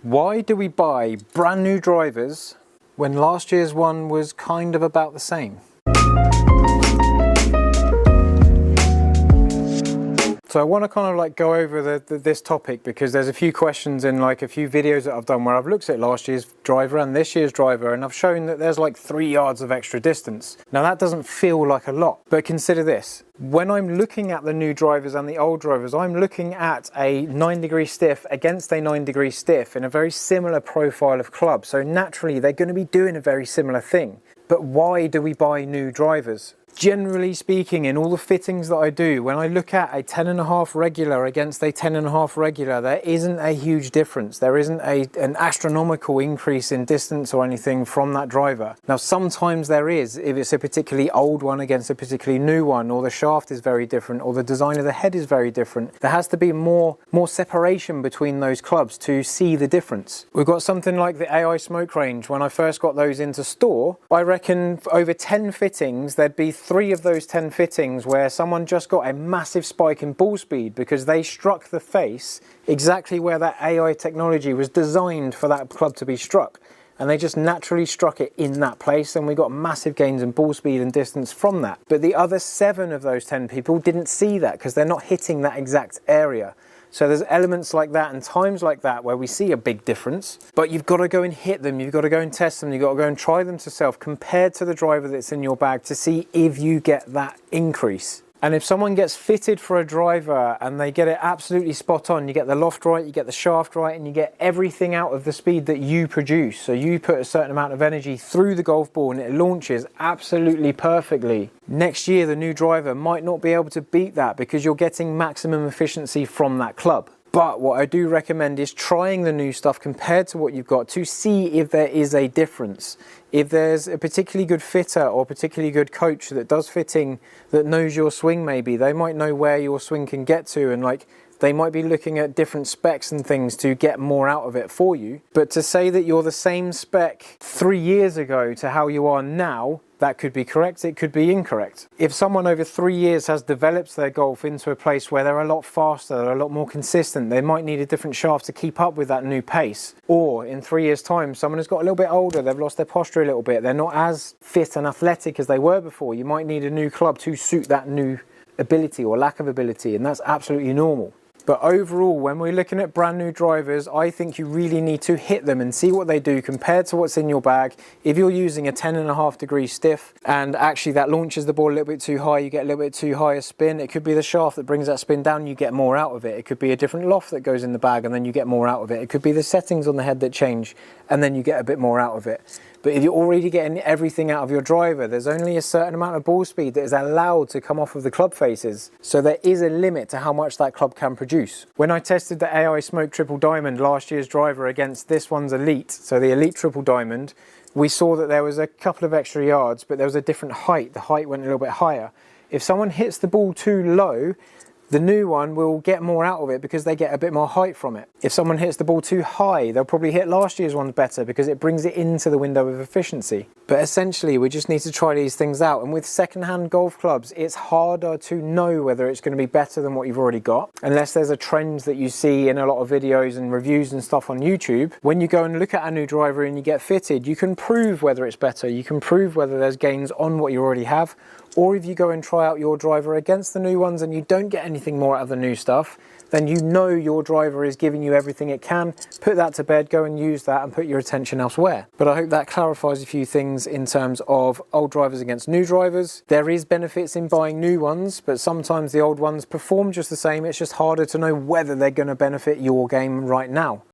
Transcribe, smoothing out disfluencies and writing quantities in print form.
Why do we buy brand new drivers when last year's one was kind of about the same? So I want to kind of like go over this topic because there's a few questions in like a few videos that I've done where I've looked at last year's driver and this year's driver, and I've shown that there's like 3 yards of extra distance. Now that doesn't feel like a lot, but consider this. When I'm looking at the new drivers and the old drivers, I'm looking at a 9-degree stiff against a 9-degree stiff in a very similar profile of club. So naturally they're going to be doing a very similar thing. But why do we buy new drivers? Generally speaking, in all the fittings that I do, when I look at a 10.5 regular against a 10.5 regular, there isn't a huge difference. There isn't an astronomical increase in distance or anything from that driver. Now, sometimes there is, if it's a particularly old one against a particularly new one, or the shaft is very different, or the design of the head is very different. There has to be more separation between those clubs to see the difference. We've got something like the AI Smoke Range. When I first got those into store, I reckon over 10 fittings, there'd be 3 of those 10 fittings where someone just got a massive spike in ball speed because they struck the face exactly where that AI technology was designed for that club to be struck. And they just naturally struck it in that place, and we got massive gains in ball speed and distance from that. But the other 7 of those 10 people didn't see that because they're not hitting that exact area. So there's elements like that and times like that where we see a big difference, but you've got to go and hit them, you've got to go and test them, you've got to go and try them to self compared to the driver that's in your bag to see if you get that increase. And if someone gets fitted for a driver and they get it absolutely spot on, you get the loft right, you get the shaft right, and you get everything out of the speed that you produce. So you put a certain amount of energy through the golf ball and it launches absolutely perfectly. Next year, the new driver might not be able to beat that because you're getting maximum efficiency from that club. But what I do recommend is trying the new stuff compared to what you've got to see if there is a difference. If there's a particularly good fitter or a particularly good coach that does fitting, that knows your swing maybe, they might know where your swing can get to, and like they might be looking at different specs and things to get more out of it for you. But to say that you're the same spec 3 years ago to how you are now, that could be correct, it could be incorrect. If someone over 3 years has developed their golf into a place where they're a lot faster, they're a lot more consistent, they might need a different shaft to keep up with that new pace. Or in 3 years' time, someone has got a little bit older, they've lost their posture a little bit, they're not as fit and athletic as they were before. You might need a new club to suit that new ability or lack of ability, and that's absolutely normal. But overall, when we're looking at brand new drivers, I think you really need to hit them and see what they do compared to what's in your bag. If you're using a 10.5 degree stiff and actually that launches the ball a little bit too high, you get a little bit too high a spin. It could be the shaft that brings that spin down, you get more out of it. It could be a different loft that goes in the bag and then you get more out of it. It could be the settings on the head that change and then you get a bit more out of it. But if you're already getting everything out of your driver, there's only a certain amount of ball speed that is allowed to come off of the club faces. So there is a limit to how much that club can produce. When I tested the AI Smoke Triple Diamond, last year's driver, against this one's Elite, so the Elite Triple Diamond, we saw that there was a couple of extra yards, but there was a different height. The height went a little bit higher. If someone hits the ball too low, the new one will get more out of it because they get a bit more height from it. If someone hits the ball too high, they'll probably hit last year's one better because it brings it into the window of efficiency. But essentially, we just need to try these things out. And with second-hand golf clubs, it's harder to know whether it's going to be better than what you've already got, unless there's a trend that you see in a lot of videos and reviews and stuff on YouTube. When you go and look at a new driver and you get fitted, you can prove whether it's better. You can prove whether there's gains on what you already have. Or if you go and try out your driver against the new ones and you don't get anything more out of the new stuff, then you know your driver is giving you everything it can. Put that to bed, go and use that and put your attention elsewhere. But I hope that clarifies a few things in terms of old drivers against new drivers. There is benefits in buying new ones, but sometimes the old ones perform just the same. It's just harder to know whether they're going to benefit your game right now.